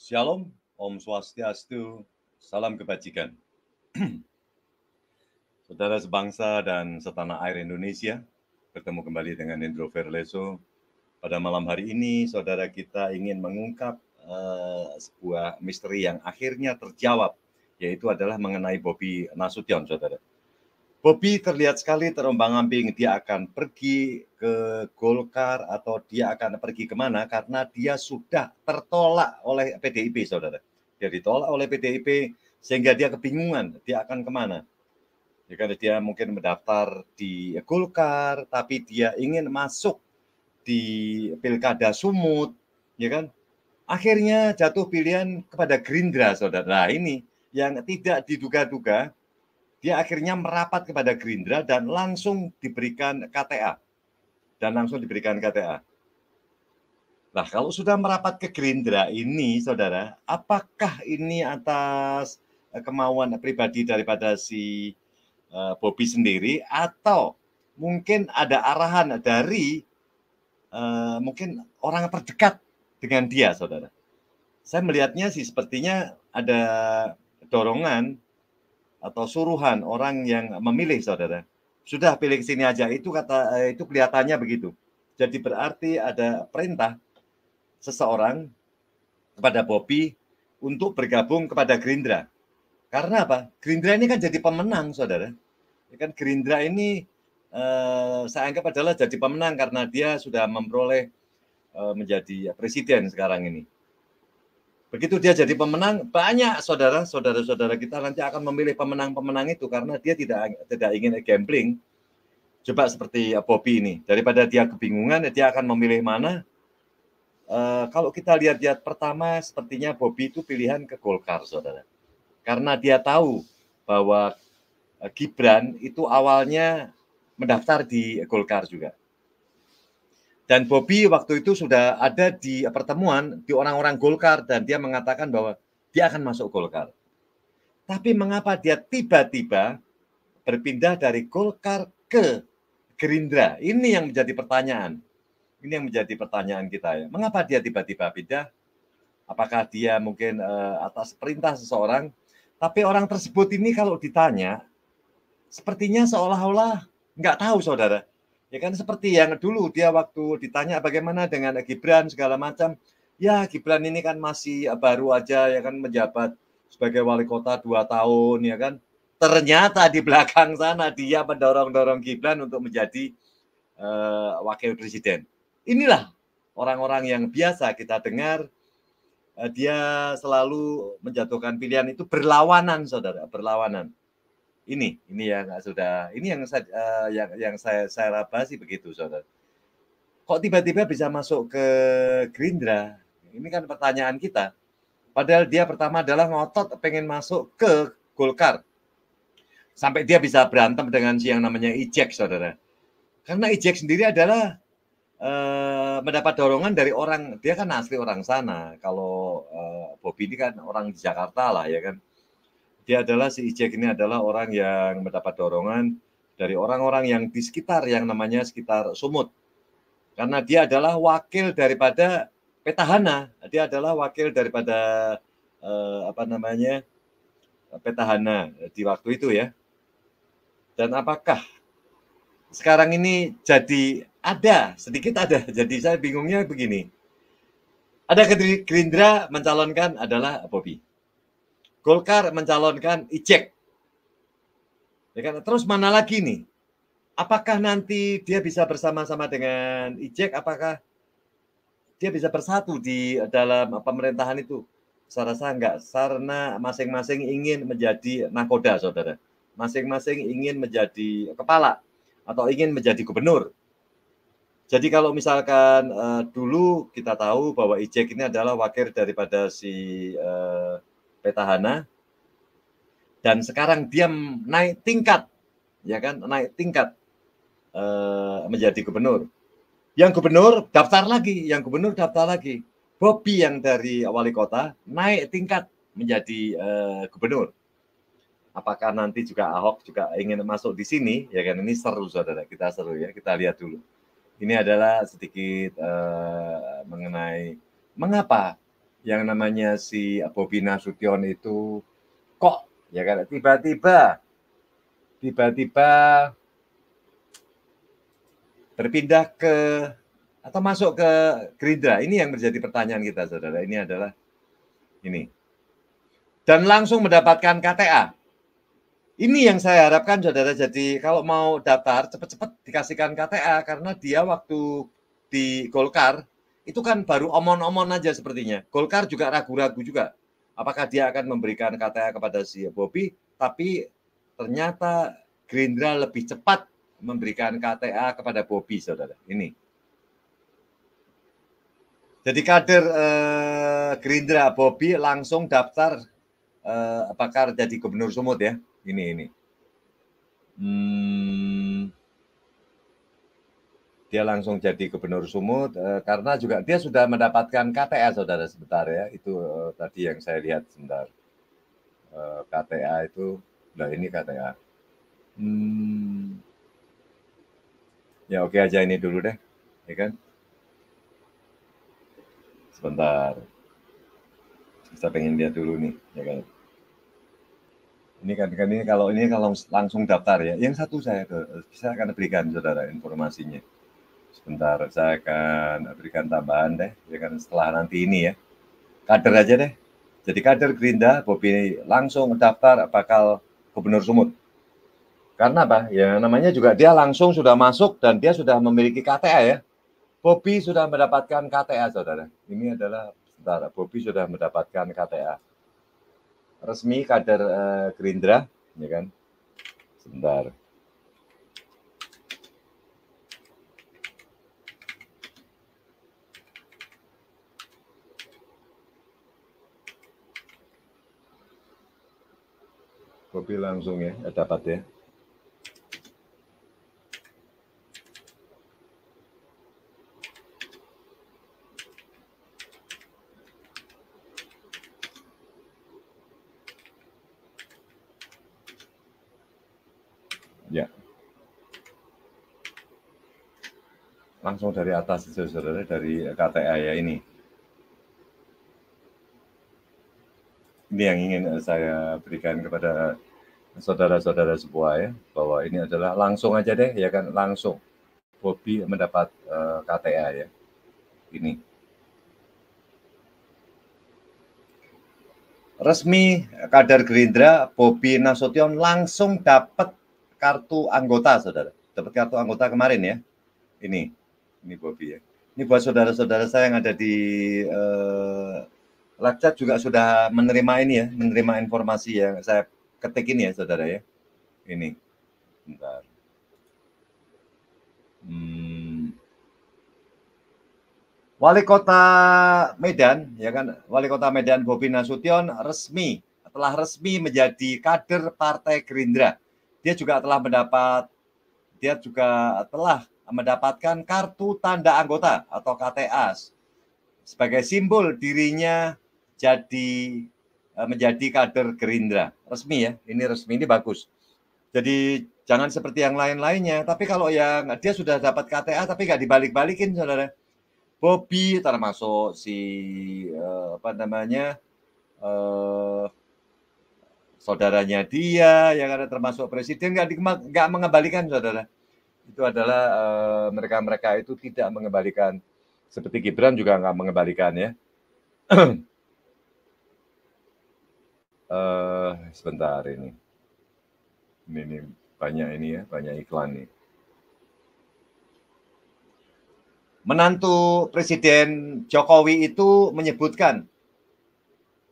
Shalom, Om Swastiastu, salam kebajikan. Saudara sebangsa dan setanah air Indonesia, bertemu kembali dengan Hendro Verleso. Pada malam hari ini, saudara kita ingin mengungkap sebuah misteri yang akhirnya terjawab, yaitu adalah mengenai Bobi Nasution, saudara. Bobi terlihat sekali terombang-ambing, dia akan pergi ke Golkar atau dia akan pergi kemana karena dia sudah tertolak oleh PDIP, saudara. Dia ditolak oleh PDIP sehingga dia kebingungan, dia akan kemana. Ya kan, dia mungkin mendaftar di Golkar, tapi dia ingin masuk di Pilkada Sumut, ya kan. Akhirnya jatuh pilihan kepada Gerindra, saudara. Nah, ini yang tidak diduga-duga, dia akhirnya merapat kepada Gerindra dan langsung diberikan KTA. Nah, kalau sudah merapat ke Gerindra ini, saudara, apakah ini atas kemauan pribadi daripada si Bobi sendiri, atau mungkin ada arahan dari mungkin orang terdekat dengan dia, saudara? Saya melihatnya sih sepertinya ada dorongan atau suruhan orang yang memilih, saudara. Sudah pilih ke sini aja, itu kelihatannya begitu. Jadi berarti ada perintah seseorang kepada Bobi untuk bergabung kepada Gerindra. Karena apa? Gerindra ini kan jadi pemenang, saudara. Ya kan, Gerindra ini saya anggap adalah jadi pemenang karena dia sudah memperoleh menjadi presiden sekarang ini. Begitu dia jadi pemenang, banyak saudara-saudara kita nanti akan memilih pemenang-pemenang itu karena dia tidak ingin gambling. Coba seperti Bobi ini, daripada dia kebingungan, dia akan memilih mana. Kalau kita lihat pertama, sepertinya Bobi itu pilihan ke Golkar, saudara. Karena dia tahu bahwa Gibran itu awalnya mendaftar di Golkar juga. Dan Bobi waktu itu sudah ada di pertemuan di orang-orang Golkar dan dia mengatakan bahwa dia akan masuk Golkar. Tapi mengapa dia tiba-tiba berpindah dari Golkar ke Gerindra? Ini yang menjadi pertanyaan. Ini yang menjadi pertanyaan kita ya. Mengapa dia tiba-tiba pindah? Apakah dia mungkin atas perintah seseorang? Tapi orang tersebut ini kalau ditanya, sepertinya seolah-olah nggak tahu, saudara. Ya kan, seperti yang dulu dia waktu ditanya bagaimana dengan Gibran segala macam. Ya, Gibran ini kan masih baru aja ya kan menjabat sebagai wali kota 2 tahun ya kan. Ternyata di belakang sana dia mendorong-dorong Gibran untuk menjadi wakil presiden. Inilah orang-orang yang biasa kita dengar dia selalu menjatuhkan pilihan itu berlawanan, saudara, berlawanan. Ini yang sudah, ini yang saya raba sih begitu, saudara. Kok tiba-tiba bisa masuk ke Gerindra? Ini kan pertanyaan kita. Padahal dia pertama adalah ngotot pengen masuk ke Golkar. Sampai dia bisa berantem dengan si yang namanya Ijek, saudara. Karena Ijek sendiri adalah mendapat dorongan dari orang, dia kan asli orang sana. Kalau Bobi ini kan orang di Jakarta lah ya kan. Dia adalah si Ijek ini adalah orang yang mendapat dorongan dari orang-orang yang di sekitar yang namanya sekitar Sumut. Karena dia adalah wakil daripada petahana, dia adalah wakil daripada petahana di waktu itu ya. Dan apakah sekarang ini jadi sedikit ada. Jadi saya bingungnya begini. Ada Gerindra mencalonkan adalah Bobi. Golkar mencalonkan Ijek. Ya kan? Terus mana lagi nih? Apakah nanti dia bisa bersama-sama dengan Ijek? Apakah dia bisa bersatu di dalam pemerintahan itu? Saya rasa enggak, karena masing-masing ingin menjadi nakoda, saudara. Masing-masing ingin menjadi kepala atau ingin menjadi gubernur. Jadi kalau misalkan dulu kita tahu bahwa Ijek ini adalah wakil daripada si petahana, dan sekarang dia naik tingkat, ya kan, naik tingkat menjadi gubernur. Yang gubernur daftar lagi, Bobi yang dari wali kota naik tingkat menjadi gubernur. Apakah nanti juga Ahok juga ingin masuk di sini? Ya kan, ini seru, saudara, kita lihat dulu. Ini adalah sedikit mengenai mengapa yang namanya si Bobi Nasution itu kok ya kan tiba-tiba berpindah ke atau masuk ke Gerindra. Ini yang menjadi pertanyaan kita, saudara. Ini adalah ini. Dan langsung mendapatkan KTA. Ini yang saya harapkan, saudara. Jadi kalau mau daftar, cepat-cepat dikasihkan KTA. Karena dia waktu di Golkar, itu kan baru omon-omon aja sepertinya. Golkar juga ragu-ragu juga. Apakah dia akan memberikan KTA kepada si Bobi, tapi ternyata Gerindra lebih cepat memberikan KTA kepada Bobi, saudara. Ini. Jadi kader Gerindra Bobi langsung daftar apakah jadi gubernur Sumut ya. Ini. Dia langsung jadi gubernur Sumut karena juga dia sudah mendapatkan KTA, saudara, sebentar ya. Itu tadi yang saya lihat sebentar. KTA itu, nah ini KTA. Ya oke aja ini dulu deh, ya kan? Sebentar. Saya pengen lihat dulu nih, ya kan? Ini kan ini kalau langsung daftar ya. Yang satu saya akan berikan, saudara, informasinya. Sebentar, saya akan berikan tambahan deh, ya kan, setelah nanti ini ya. Kader aja deh. Jadi kader Gerindra, Bobi langsung daftar bakal gubernur Sumut. Karena apa? Ya namanya juga dia langsung sudah masuk dan dia sudah memiliki KTA ya. Bobi sudah mendapatkan KTA, saudara. Ini adalah, sebentar, Bobi sudah mendapatkan KTA. Resmi kader Gerindra, ya kan? Sebentar. Bobi langsung ya, dapat ya. Ya. Langsung dari atas, saudara, dari KTA ya ini. Ini yang ingin saya berikan kepada saudara-saudara semua ya, bahwa ini adalah langsung aja deh, ya kan, langsung. Bobi mendapat KTA ya. Ini. Resmi kader Gerindra, Bobi Nasution langsung dapat kartu anggota, saudara. Dapat kartu anggota kemarin ya. Ini Bobi ya. Ini buat saudara-saudara saya yang ada di live chat juga sudah menerima ini ya, menerima informasi yang saya ketik ini ya, saudara ya. Ini, bentar. Wali Kota Medan, ya kan, Wali Kota Medan Bobi Nasution telah resmi menjadi kader Partai Gerindra. Dia juga telah mendapatkan kartu tanda anggota atau KTA sebagai simbol dirinya menjadi kader Gerindra. Resmi ya, ini resmi, ini bagus. Jadi jangan seperti yang lain-lainnya. Tapi kalau yang dia sudah dapat KTA tapi nggak dibalik-balikin, saudara. Bobi termasuk si saudaranya dia, yang ada termasuk presiden nggak mengembalikan, saudara. Itu adalah mereka itu tidak mengembalikan. Seperti Gibran juga nggak mengembalikan ya. Sebentar ini banyak ini ya, banyak iklan nih. Menantu Presiden Jokowi itu menyebutkan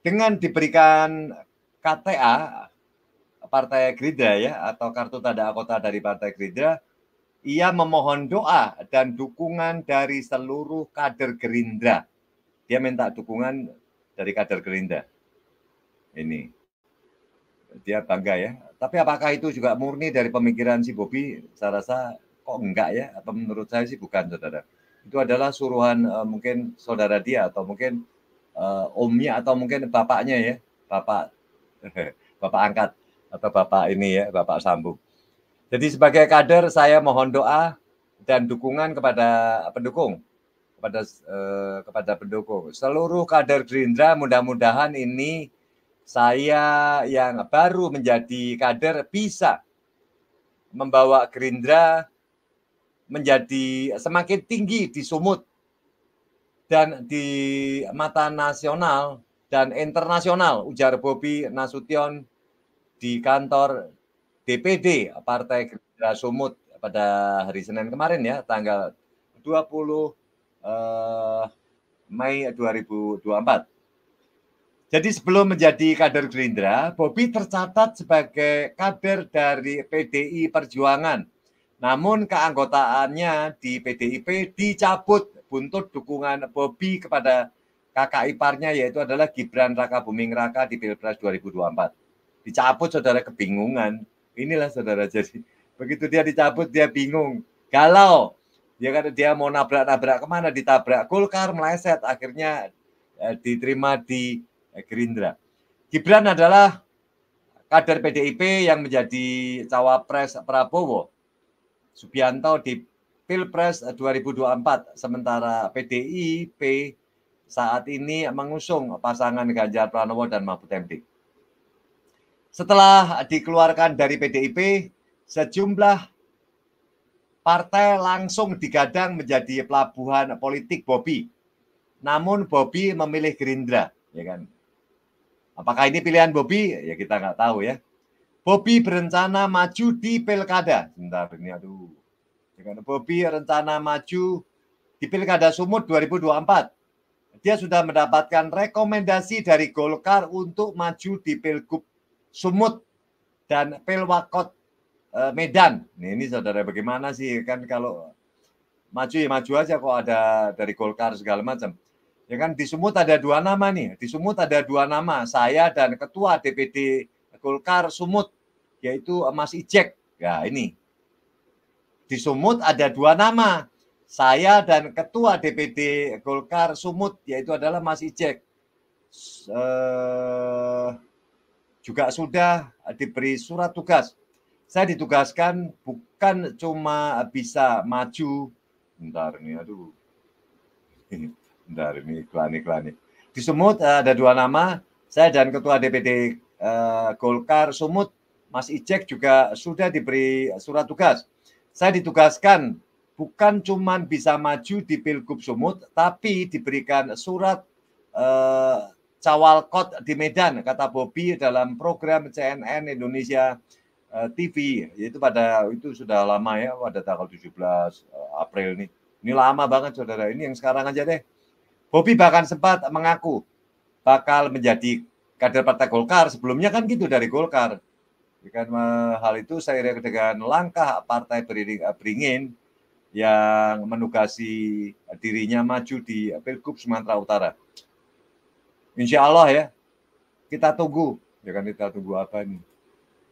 dengan diberikan KTA Partai Gerindra ya, atau kartu tanda anggota dari Partai Gerindra, ia memohon doa dan dukungan dari seluruh kader Gerindra. Dia minta dukungan dari kader Gerindra. Ini. Dia bangga ya. Tapi apakah itu juga murni dari pemikiran si Bobi? Saya rasa kok enggak ya. Atau menurut saya sih bukan, saudara. Itu adalah suruhan mungkin saudara dia atau mungkin omnya atau mungkin bapaknya ya. Bapak angkat atau bapak ini ya, Bapak Sambung. Jadi sebagai kader saya mohon doa dan dukungan kepada pendukung kepada pendukung. Seluruh kader Gerindra, mudah-mudahan ini saya yang baru menjadi kader bisa membawa Gerindra menjadi semakin tinggi di Sumut dan di mata nasional dan internasional, ujar Bobi Nasution di kantor DPD Partai Gerindra Sumut pada hari Senin kemarin ya, tanggal 20 Mei 2024. Jadi sebelum menjadi kader Gerindra, Bobi tercatat sebagai kader dari PDI Perjuangan. Namun keanggotaannya di PDIP dicabut buntut dukungan Bobi kepada kakak iparnya, yaitu adalah Gibran Rakabuming Raka di Pilpres 2024. Dicabut, saudara, kebingungan. Inilah saudara, jadi begitu dia dicabut dia bingung, galau. Dia mau nabrak-nabrak kemana, ditabrak Golkar, meleset, akhirnya diterima di Gerindra. Gibran adalah kader PDIP yang menjadi cawapres Prabowo Subianto di Pilpres 2024, sementara PDIP saat ini mengusung pasangan Ganjar Pranowo dan Mahfud MD. Setelah dikeluarkan dari PDIP, sejumlah partai langsung digadang menjadi pelabuhan politik Bobi. Namun Bobi memilih Gerindra, ya kan? Apakah ini pilihan Bobi? Ya kita nggak tahu ya. Bobi berencana maju di Pilkada. Sebentar ini, aduh. Bobi rencana maju di Pilkada Sumut 2024. Dia sudah mendapatkan rekomendasi dari Golkar untuk maju di Pilgub Sumut dan Pilwakot Medan. Ini saudara, bagaimana sih kan kalau maju ya maju aja kok ada dari Golkar segala macam. Ya kan di Sumut ada 2 nama nih. Di Sumut ada 2 nama, saya dan Ketua DPD Golkar Sumut, yaitu Mas Ijek. Ya ini. Di Sumut ada 2 nama, saya dan Ketua DPD Golkar Sumut, yaitu adalah Mas Ijek. Juga sudah diberi surat tugas. Saya ditugaskan bukan cuma bisa maju. Bentar nih, aduh. Bentar ini iklan. Di Sumut ada 2 nama, saya dan Ketua DPD Golkar Sumut, Mas Ijek juga sudah diberi surat tugas. Saya ditugaskan bukan cuma bisa maju di Pilgub Sumut, tapi diberikan surat cawalkot di Medan, kata Bobi dalam program CNN Indonesia TV, yaitu itu sudah lama ya, pada tanggal 17 April nih. Ini lama banget saudara, ini yang sekarang aja deh. Bobi bahkan sempat mengaku bakal menjadi kader Partai Golkar, sebelumnya kan gitu dari Golkar. Karena hal itu seiring dengan langkah Partai Beringin yang menugasi dirinya maju di Pilgub Sumatera Utara. Insya Allah ya, kita tunggu. Ya kan, kita tunggu apa nih?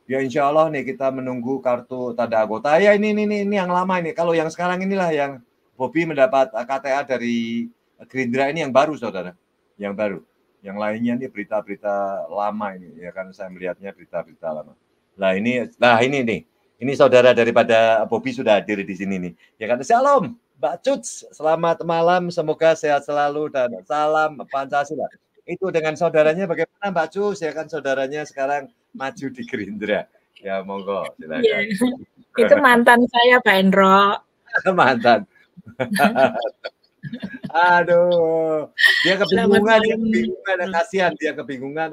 Ya insya Allah nih kita menunggu kartu tanda anggota. Ya ini yang lama ini. Kalau yang sekarang inilah yang Bobi mendapat KTA dari Gerindra, ini yang baru saudara. Yang baru. Yang lainnya nih berita-berita lama ini. Ya kan, saya melihatnya berita-berita lama. Nah ini nih. Ini saudara daripada Bobi sudah hadir di sini nih. Ya kan, Shalom Mbak Cuts. Selamat malam, semoga sehat selalu dan salam Pancasila. Itu dengan saudaranya bagaimana Mbak Cuts? Ya kan, saudaranya sekarang maju di Gerindra. Ya monggo silakan. Yeah. Itu mantan saya Pak Endro. Mantan. Aduh, dia kebingungan,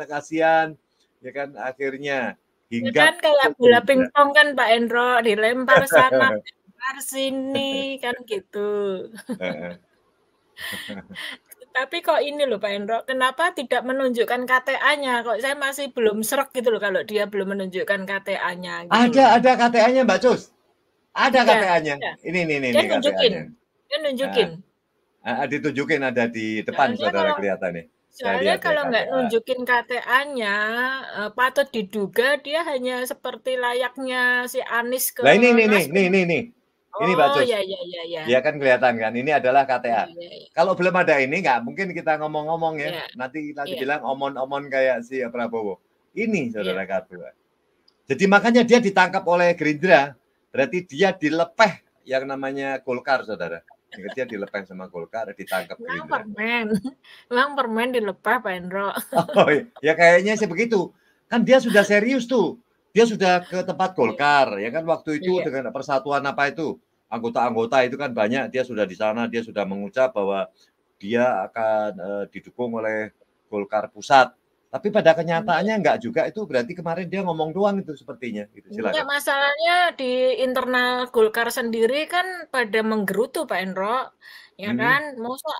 kasihan. Ya kan, akhirnya hingga kan kayak bola pingpong kan Pak Endro, dilempar sana, dilempar sini kan gitu. Tapi kok ini loh Pak Endro, kenapa tidak menunjukkan KTA-nya? Kok saya masih belum srek gitu loh kalau dia belum menunjukkan KTA-nya. Gitu ada KTA-nya Mbak Cus. Ada KTA-nya. Ini dia nunjukin. Dia nunjukin. Ditunjukin ada di depan saudara kelihatan nih. Soalnya kalau nggak nunjukin KTA-nya, patut diduga dia hanya seperti layaknya si Anies ke. Nah ini Mbak Cus. Ya. Ya kan kelihatan kan, ini adalah KTA. Kalau belum ada ini nggak mungkin kita ngomong-ngomong ya. Nanti bilang omon-omon kayak si Prabowo. Ini saudara kartu. Jadi makanya dia ditangkap oleh Gerindra, berarti dia dilepeh yang namanya Golkar saudara. Dia dilepeh sama Golkar, ditangkap Memang Gerindra. permen. Memang permen dilepeh, Pak Hendro. Oh, ya kayaknya sih begitu. Kan dia sudah serius tuh. Dia sudah ke tempat Golkar, ya kan waktu itu Iya. dengan persatuan apa itu, anggota-anggota itu kan banyak, dia sudah di sana, dia sudah mengucap bahwa dia akan didukung oleh Golkar pusat. Tapi pada kenyataannya enggak juga, itu berarti kemarin dia ngomong doang itu sepertinya. Gitu. Enggak, Silakan. masalahnya di internal Golkar sendiri kan pada menggerutu Pak Hendro, ya kan? Masa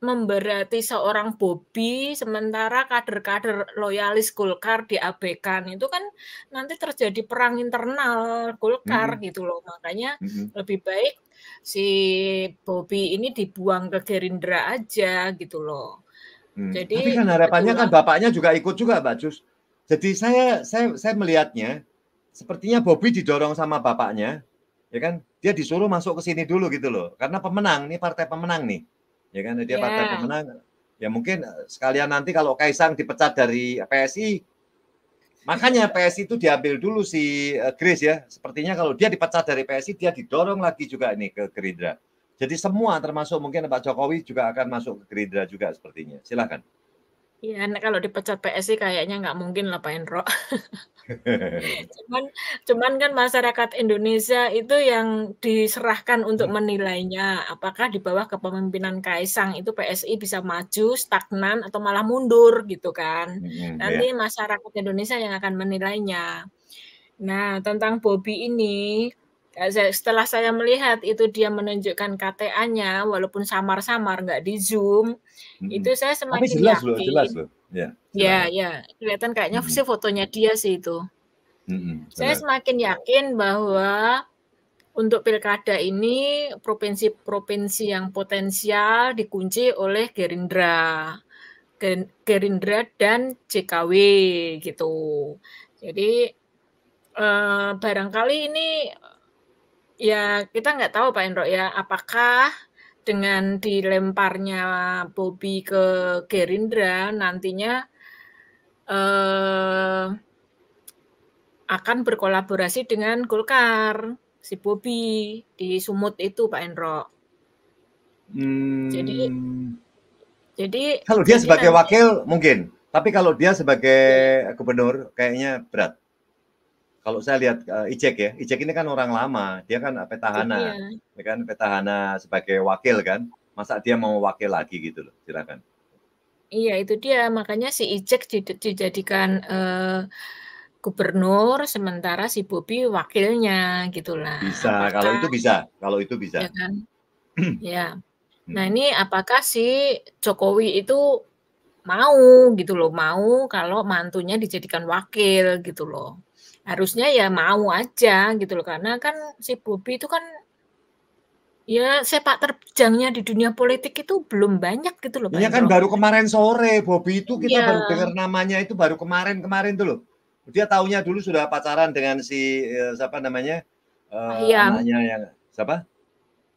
memberati seorang Bobi sementara kader-kader loyalis Golkar diabaikan. Itu kan nanti terjadi perang internal Golkar gitu loh. Makanya lebih baik si Bobi ini dibuang ke Gerindra aja gitu loh. Tapi Jadi kan harapannya kan kebetulan bapaknya juga ikut juga, Mbak Jus. Jadi saya melihatnya sepertinya Bobi didorong sama bapaknya, ya kan? Dia disuruh masuk ke sini dulu gitu loh. Karena pemenang, nih partai pemenang nih. Ya kan, dia partai ya, pemenang. Ya mungkin sekalian nanti kalau Kaisang dipecat dari PSI, makanya PSI itu diambil dulu si Grace ya. Sepertinya kalau dia dipecat dari PSI, dia didorong lagi juga nih ke Gerindra. Jadi semua termasuk mungkin Pak Jokowi juga akan masuk ke Gerindra juga sepertinya. Silakan. iya, kalau dipecat PSI kayaknya nggak mungkin lah Pak Hendro. Cuman kan masyarakat Indonesia itu yang diserahkan untuk menilainya, apakah di bawah kepemimpinan Kaisang itu PSI bisa maju, stagnan, atau malah mundur gitu kan. Ya. Nanti masyarakat Indonesia yang akan menilainya. Nah, tentang Bobi ini, setelah saya melihat itu dia menunjukkan KTA-nya, walaupun samar-samar, nggak di Zoom, itu saya Tapi semakin jelas loh, jelas yakin. loh. Ya, Ya, silakan. ya, kelihatan kayaknya sih fotonya dia sih itu. Saya Benar. semakin yakin bahwa untuk pilkada ini provinsi-provinsi yang potensial dikunci oleh Gerindra, dan JKW gitu. Jadi barangkali ini ya kita nggak tahu Pak Hendro ya, apakah dengan dilemparnya Bobi ke Gerindra nantinya akan berkolaborasi dengan Golkar, si Bobi di Sumut itu Pak Hendro. Jadi Kalau dia sebagai nanti wakil mungkin, tapi kalau dia sebagai gubernur kayaknya berat. Kalau saya lihat Ijek ya, Ijek ini kan orang lama, dia kan petahana, ya kan petahana sebagai wakil kan, masa dia mau wakil lagi gitu loh, silakan. Iya itu dia, makanya si Ijek dijadikan gubernur, sementara si Bobi wakilnya gitulah. Bisa, kalau Apakah, itu bisa, kalau itu ya bisa. kan? Ya. Nah ini apakah si Jokowi itu mau gitu loh, mau kalau mantunya dijadikan wakil gitu loh. Harusnya ya mau aja gitu loh, karena kan si Bobi itu kan ya sepak terjangnya di dunia politik itu belum banyak gitu loh Pak Ini kan Hendro. baru kemarin sore, Bobi itu kita Iya. baru dengar namanya itu baru kemarin tuh loh. Dia taunya dulu sudah pacaran dengan si siapa namanya anaknya yang siapa?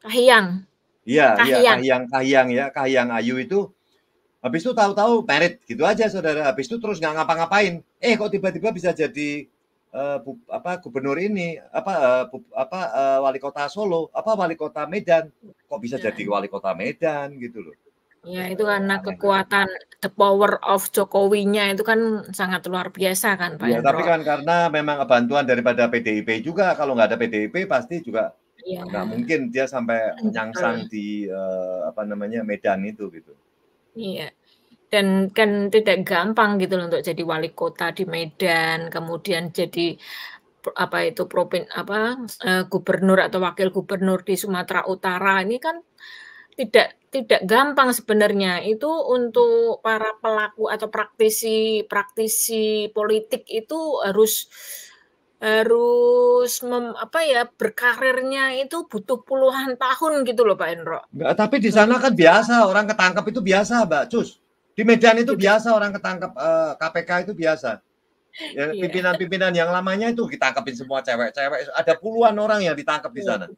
Kahiyang. Iya, Kahiyang. Kahiyang ya, Kahiyang Ayu itu. Habis itu tahu-tahu merit gitu aja saudara. Habis itu terus nggak ngapa-ngapain. Kok tiba-tiba bisa jadi gubernur ini wali kota Solo, wali kota Medan. Kok bisa jadi wali kota Medan gitu loh. Ya itu karena kekuatan the power of Jokowinya itu kan sangat luar biasa kan Pak Ya, tapi Hendro. kan karena memang bantuan daripada PDIP juga. Kalau nggak ada PDIP pasti juga nggak mungkin dia sampai nyangsang di Medan itu gitu. Iya. Dan kan tidak gampang gitu loh untuk jadi wali kota di Medan, kemudian jadi gubernur atau wakil gubernur di Sumatera Utara. Ini kan tidak gampang sebenarnya. Itu untuk para pelaku atau praktisi politik itu harus berkarirnya itu butuh puluhan tahun gitu loh Pak Hendro. Enggak, tapi di sana kan biasa orang ketangkep itu biasa, Mbak Cus. Di Medan itu biasa orang ketangkep KPK itu biasa. Ya, pimpinan-pimpinan yang lamanya itu ditangkapin semua cewek-cewek. Ada puluhan orang yang ditangkap di sana.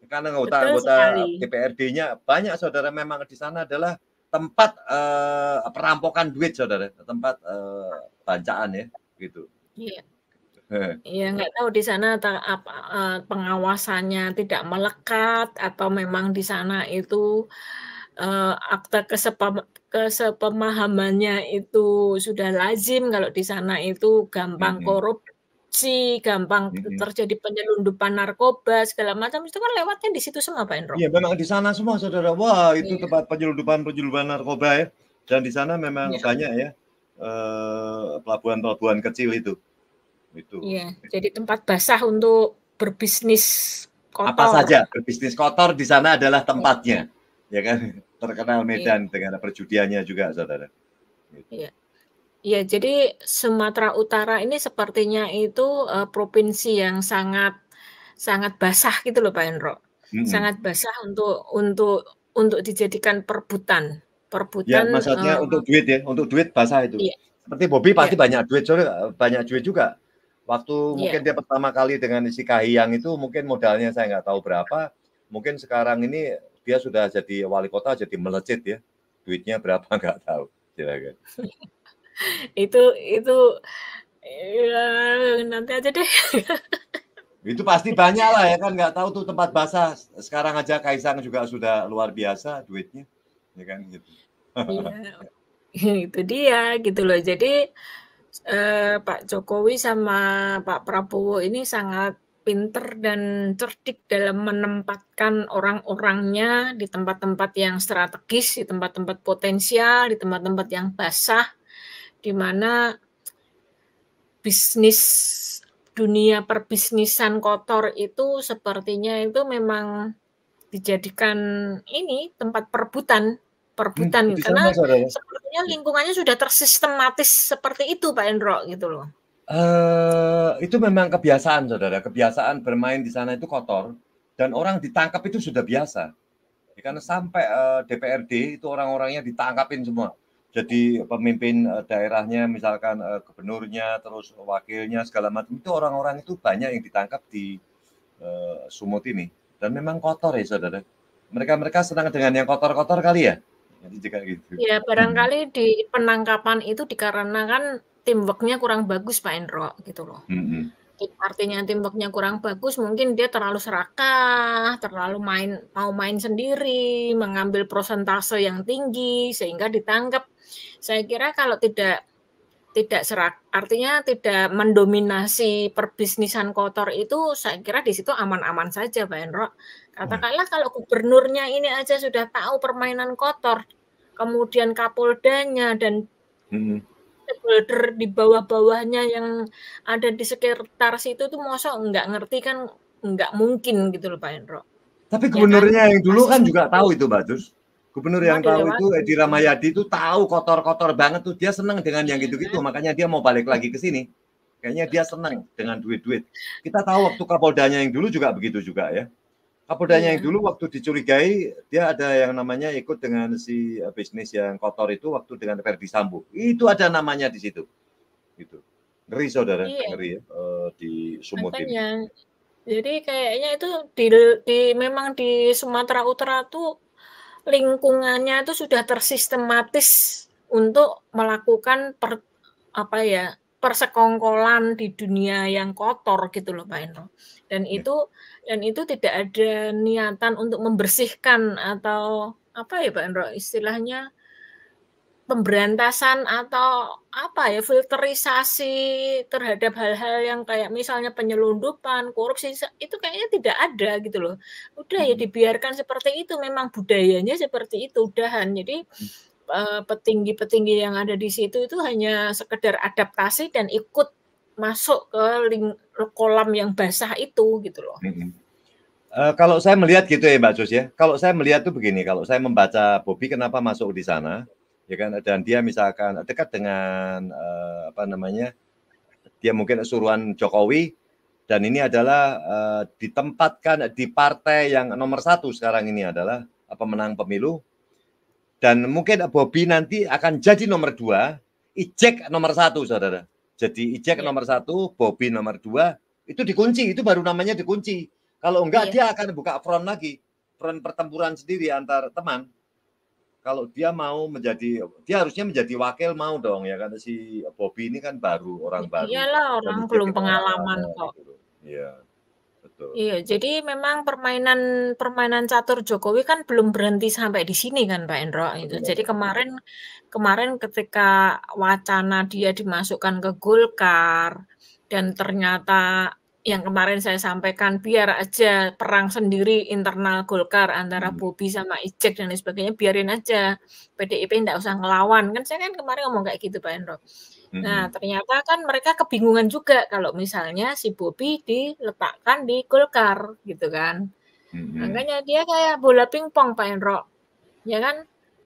Karena anggota DPRD-nya banyak saudara, memang di sana adalah tempat perampokan duit saudara, tempat bancaan ya gitu. Iya. Heeh. Ya nggak tahu di sana pengawasannya tidak melekat atau memang di sana itu, akte kesepemahamannya itu sudah lazim kalau di sana itu gampang Mhm, korupsi, gampang mhm. terjadi penyelundupan narkoba, segala macam itu kan lewatnya di situ semua, Pak Endro. Iya, memang di sana semua, Saudara. Wah, itu Iya, tempat penyelundupan-penyelundupan narkoba ya, dan di sana memang iya, banyak ya, pelabuhan-pelabuhan kecil itu. iya. Jadi tempat basah untuk berbisnis Apa kotor. saja berbisnis kotor di sana adalah Iya, tempatnya, ya kan? Terkenal iya, Medan dengan perjudiannya juga, Saudara, gitu. iya. Iya, jadi Sumatera Utara ini sepertinya itu, provinsi yang sangat sangat basah gitu loh, Pak Endro. Mhm. Sangat basah untuk dijadikan perebutan Ya, perebutan, maksudnya untuk duit basah itu. iya, Seperti Bobby iya, pasti banyak duit, soalnya banyak duit juga. Waktu iya, mungkin dia pertama kali dengan si Kahiyang itu mungkin modalnya saya nggak tahu berapa, mungkin sekarang ini dia sudah jadi wali kota jadi melejit ya, duitnya berapa nggak tahu, silakan. itu, ya nanti aja deh. Itu pasti banyak lah ya kan, nggak tahu tuh tempat basah, sekarang aja Kaisang juga sudah luar biasa duitnya, ya kan gitu. Iya, itu dia gitu loh. Jadi, Pak Jokowi sama Pak Prabowo ini sangat pinter dan cerdik dalam menempatkan orang-orangnya di tempat-tempat yang strategis, di tempat-tempat potensial, di tempat-tempat yang basah, di mana bisnis dunia perbisnisan kotor itu sepertinya itu memang dijadikan ini, tempat perebutan perebutan Di sana karena Saudara. sepertinya lingkungannya sudah tersistematis seperti itu Pak Endro, gitu loh. Itu memang kebiasaan Saudara, kebiasaan bermain di sana itu kotor dan orang ditangkap itu sudah biasa. Ya, karena sampai, DPRD itu orang-orangnya ditangkapin semua. Jadi pemimpin, daerahnya misalkan, gubernurnya, terus wakilnya segala macam itu orang-orang itu banyak yang ditangkap di, Sumut ini dan memang kotor ya Saudara. Mereka-mereka senang dengan yang kotor-kotor kali ya? Jadi juga gitu. Ya barangkali di penangkapan itu dikarenakan teamwork-nya kurang bagus Pak Endro, gitu loh. Mhm, Artinya teamwork-nya kurang bagus, mungkin dia terlalu serakah, terlalu mau main sendiri, mengambil prosentase yang tinggi sehingga ditangkap. Saya kira kalau tidak artinya tidak mendominasi perbisnisan kotor itu, saya kira di situ aman-aman saja, Pak Enro. wah, Katakanlah kalau gubernurnya ini aja sudah tahu permainan kotor, kemudian kapoldanya dan mhm. stakeholder di bawah-bawahnya yang ada di sekitar situ tuh masa nggak ngerti kan nggak mungkin gitu loh, Pak Enro. Tapi Ya kan? gubernurnya yang dulu Pasti kan semua juga tahu itu, Mbak Dus. Gubernur semua yang tahu itu dilewati. Edi Ramayadi itu tahu kotor-kotor banget tuh. Dia senang dengan yang Iya gitu-gitu, kan? makanya dia mau balik lagi ke sini. Kayaknya dia senang dengan duit-duit. Kita tahu waktu Kapoldanya yang dulu juga begitu juga ya. Kapoldanya yang Iya. dulu waktu dicurigai, dia ada yang namanya ikut dengan si bisnis yang kotor itu waktu dengan Verdi Sambo. Itu ada namanya di situ. Gitu. Ngeri saudara, Iya, ngeri ya di Sumut ini. makanya. Jadi kayaknya itu di memang di Sumatera Utara tuh lingkungannya itu sudah tersistematis untuk melakukan apa ya, persekongkolan di dunia yang kotor gitu loh, Pak Eno. Dan Ya. itu tidak ada niatan untuk membersihkan atau apa ya, Pak Endo, istilahnya pemberantasan atau apa ya, filterisasi terhadap hal-hal yang kayak misalnya penyelundupan, korupsi, itu kayaknya tidak ada gitu loh. Udah ya Mhm. dibiarkan seperti itu, memang budayanya seperti itu, udahan. Jadi, petinggi-petinggi yang ada di situ itu hanya sekedar adaptasi dan ikut masuk ke kolam yang basah itu gitu loh. Mhm. Kalau saya melihat gitu ya Mbak Jos ya, kalau saya melihat tuh begini, kalau saya membaca Bobby kenapa masuk di sana, ya kan, dan dia misalkan dekat dengan, apa namanya, dia mungkin suruhan Jokowi dan ini adalah, ditempatkan di partai yang nomor satu sekarang ini adalah, pemenang pemilu dan mungkin Bobby nanti akan jadi nomor 2, Ijek nomor satu Saudara. Jadi Ijek Iya, nomor satu, Bobby nomor 2, itu dikunci, itu baru namanya dikunci. Kalau enggak iya, dia akan buka front lagi, front pertempuran sendiri antar teman. kalau dia mau dia harusnya menjadi wakil mau dong ya, karena si Bobby ini kan orang baru Iyalah dan orang belum dicekik orang pengalaman lama kok. gitu loh. Iya, betul. Iya, jadi memang permainan catur Jokowi kan belum berhenti sampai di sini kan Pak Endro itu. Betul Jadi banget. kemarin ketika wacana dia dimasukkan ke Golkar dan ternyata yang kemarin saya sampaikan biar aja perang sendiri internal Golkar antara Mhm, Bobi sama Ijek dan lain sebagainya, biarin aja. PDIP nggak usah ngelawan. Kan saya kan kemarin ngomong kayak gitu Pak Endro. Nah, mhm, ternyata kan mereka kebingungan juga kalau misalnya si Bobi diletakkan di Golkar gitu kan. mhm. Makanya dia kayak bola pingpong Pak Endro, ya kan?